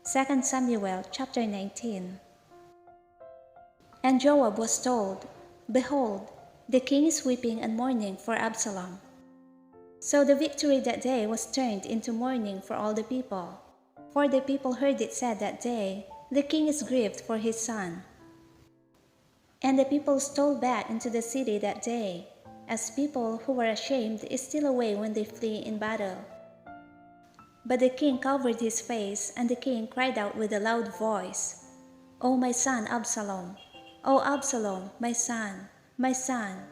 2 Samuel chapter 19. And Joab was told, Behold, the king is weeping and mourning for Absalom. So the victory that day was turned into mourning for all the people. For the people heard it said that day, The king is grieved for his son. And the people stole back into the city that day, as people who were ashamed steal away when they flee in battle. But the king covered his face, and the king cried out with a loud voice, O my son Absalom! O Absalom, my son, my son!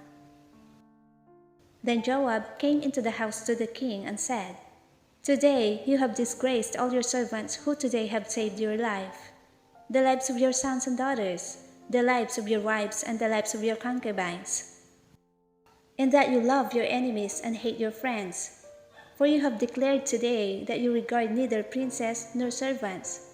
Then Joab came into the house to the king and said, Today you have disgraced all your servants who today have saved your life, the lives of your sons and daughters, the lives of your wives and the lives of your concubines, in that you love your enemies and hate your friends. For you have declared today that you regard neither princes nor servants.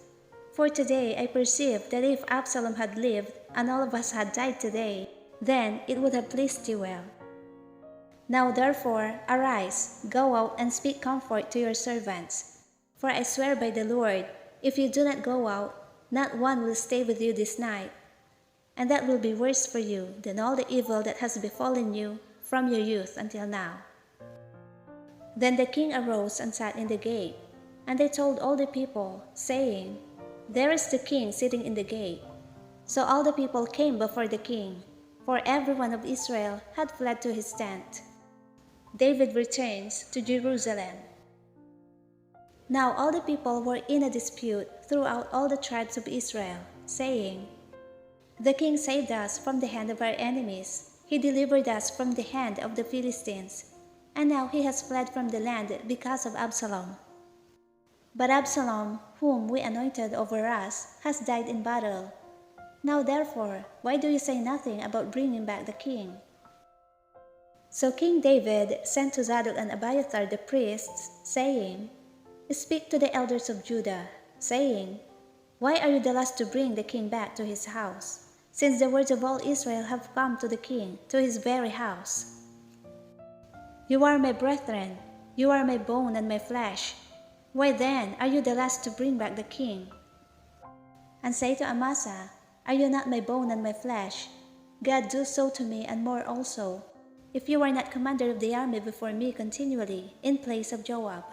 For today I perceive that if Absalom had lived and all of us had died today, then it would have pleased you well. Now therefore, arise, go out and speak comfort to your servants. For I swear by the Lord, if you do not go out, not one will stay with you this night. And that will be worse for you than all the evil that has befallen you from your youth until now. Then the king arose and sat in the gate, and they told all the people, saying, There is the king sitting in the gate. So all the people came before the king, for every one of Israel had fled to his tent. David returns to Jerusalem. Now all the people were in a dispute throughout all the tribes of Israel, saying, The king saved us from the hand of our enemies. He delivered us from the hand of the Philistines. And now he has fled from the land because of Absalom. But Absalom, whom we anointed over us, has died in battle. Now therefore, why do you say nothing about bringing back the king? So King David sent to Zadok and Abiathar the priests, saying, Speak to the elders of Judah, saying, Why are you the last to bring the king back to his house, since the words of all Israel have come to the king, to his very house? You are my brethren, you are my bone and my flesh. Why then are you the last to bring back the king? And say to Amasa, Are you not my bone and my flesh? God do so to me and more also, if you are not commander of the army before me continually, in place of Joab.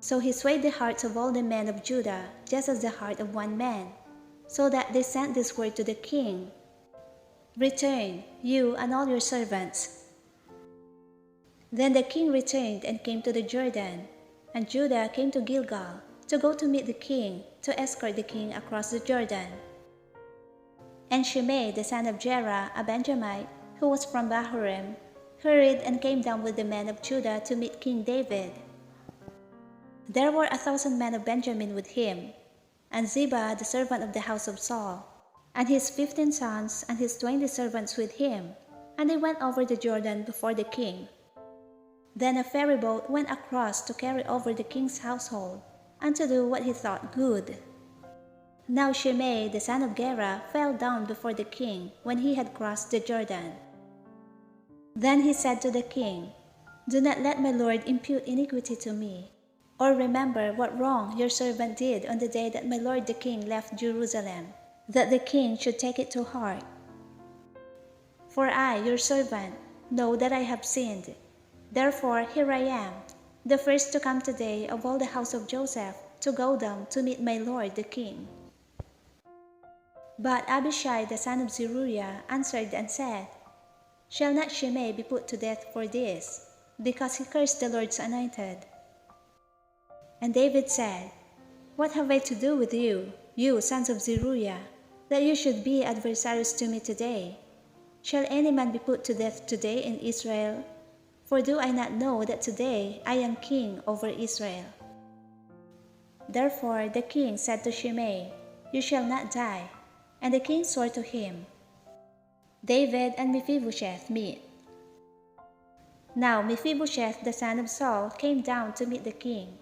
So he swayed the hearts of all the men of Judah, just as the heart of one man, so that they sent this word to the king, Return, you and all your servants. Then the king returned and came to the Jordan, and Judah came to Gilgal to go to meet the king, to escort the king across the Jordan. And Shimei, the son of Jerah, a Benjamite, who was from Bahurim, hurried and came down with the men of Judah to meet King David. There were 1,000 men of Benjamin with him, and Ziba, the servant of the house of Saul, and his 15 sons and his 20 servants with him, and they went over the Jordan before the king. Then a ferry boat went across to carry over the king's household, and to do what he thought good. Now Shimei, the son of Gera, fell down before the king when he had crossed the Jordan. Then he said to the king, Do not let my lord impute iniquity to me, or remember what wrong your servant did on the day that my lord the king left Jerusalem, that the king should take it to heart. For I, your servant, know that I have sinned. Therefore here I am, the first to come today of all the house of Joseph, to go down to meet my lord the king. But Abishai the son of Zeruiah answered and said, Shall not Shimei be put to death for this, because he cursed the Lord's anointed? And David said, What have I to do with you, you sons of Zeruiah, that you should be adversaries to me today? Shall any man be put to death today in Israel? For do I not know that today I am king over Israel? Therefore the king said to Shimei, You shall not die. And the king swore to him. David and Mephibosheth meet. Now Mephibosheth the son of Saul came down to meet the king,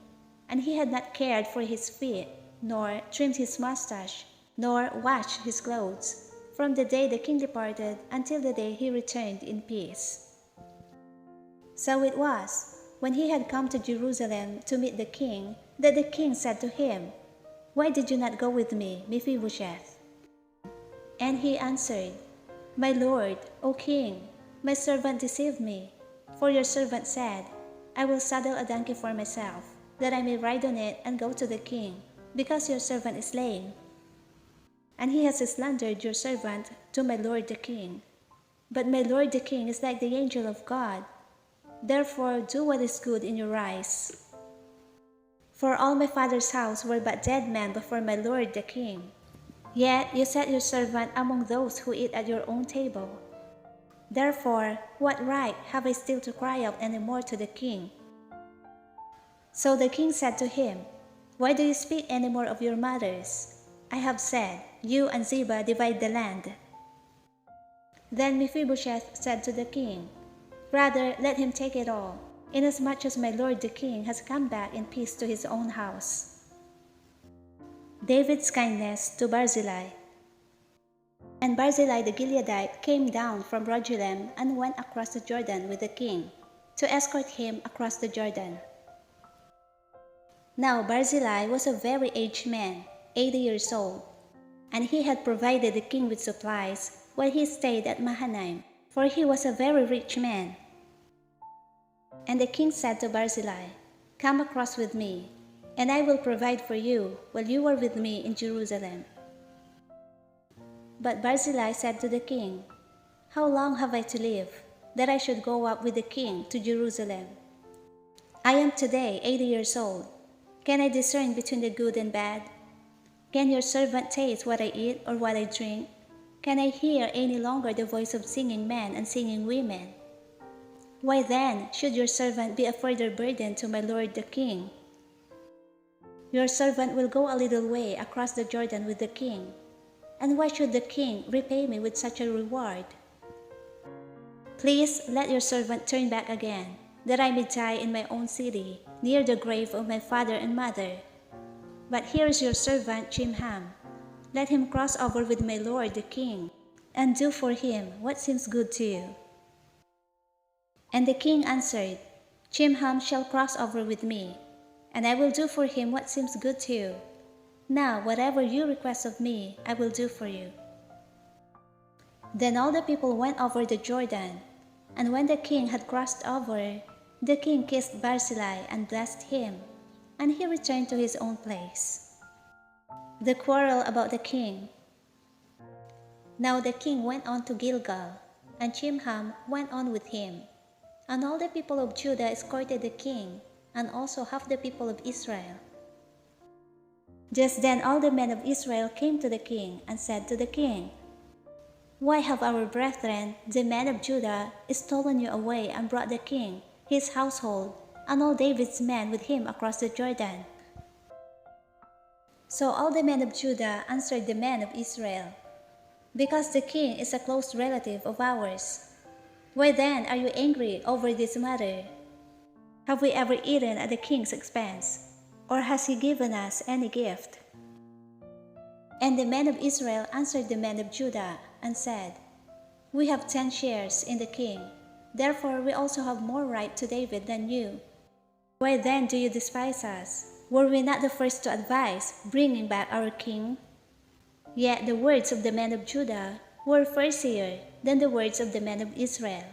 and he had not cared for his feet, nor trimmed his mustache, nor washed his clothes, from the day the king departed until the day he returned in peace. So it was, when he had come to Jerusalem to meet the king, that the king said to him, Why did you not go with me, Mephibosheth?" And he answered, "My lord, O king, my servant deceived me. For your servant said, 'I will saddle a donkey for myself, that I may ride on it and go to the king, because your servant is lame.' And he has slandered your servant to my lord the king. But my lord the king is like the angel of God. Therefore do what is good in your eyes. For all my father's house were but dead men before my lord the king. Yet you set your servant among those who eat at your own table. Therefore, what right have I still to cry out any more to the king?" So the king said to him, "Why do you speak any more of your matters? I have said, 'You and Ziba divide the land.'" Then Mephibosheth said to the king, "Rather, let him take it all, inasmuch as my lord the king has come back in peace to his own house." David's kindness to Barzillai. And Barzillai the Gileadite came down from Jerusalem and went across the Jordan with the king, to escort him across the Jordan. Now Barzillai was a very aged man, 80 years old, and he had provided the king with supplies while he stayed at Mahanaim, for he was a very rich man. And the king said to Barzillai, "Come across with me, and I will provide for you while you are with me in Jerusalem." But Barzillai said to the king, "How long have I to live, that I should go up with the king to Jerusalem? I am today 80 years old. Can I discern between the good and bad? Can your servant taste what I eat or what I drink? Can I hear any longer the voice of singing men and singing women? Why then should your servant be a further burden to my lord the king? Your servant will go a little way across the Jordan with the king, and why should the king repay me with such a reward? Please let your servant turn back again, that I may die in my own city, near the grave of my father and mother. But here is your servant Chimham. Let him cross over with my lord the king, and do for him what seems good to you." And the king answered, "Chimham shall cross over with me, and I will do for him what seems good to you. Now whatever you request of me, I will do for you." Then all the people went over the Jordan, and when the king had crossed over, the king kissed Barzillai and blessed him, and he returned to his own place. The quarrel about the king. Now the king went on to Gilgal, and Chimham went on with him, and all the people of Judah escorted the king, and also half the people of Israel. Just then all the men of Israel came to the king and said to the king, "Why have our brethren, the men of Judah, stolen you away and brought the king, his household, and all David's men with him across the Jordan?" So all the men of Judah answered the men of Israel, "Because the king is a close relative of ours. Why then are you angry over this matter? Have we ever eaten at the king's expense, or has he given us any gift?" And the men of Israel answered the men of Judah and said, "We have 10 shares in the king, therefore we also have more right to David than you. Why then do you despise us? Were we not the first to advise bringing back our king?" Yet the words of the men of Judah were fiercer than the words of the men of Israel.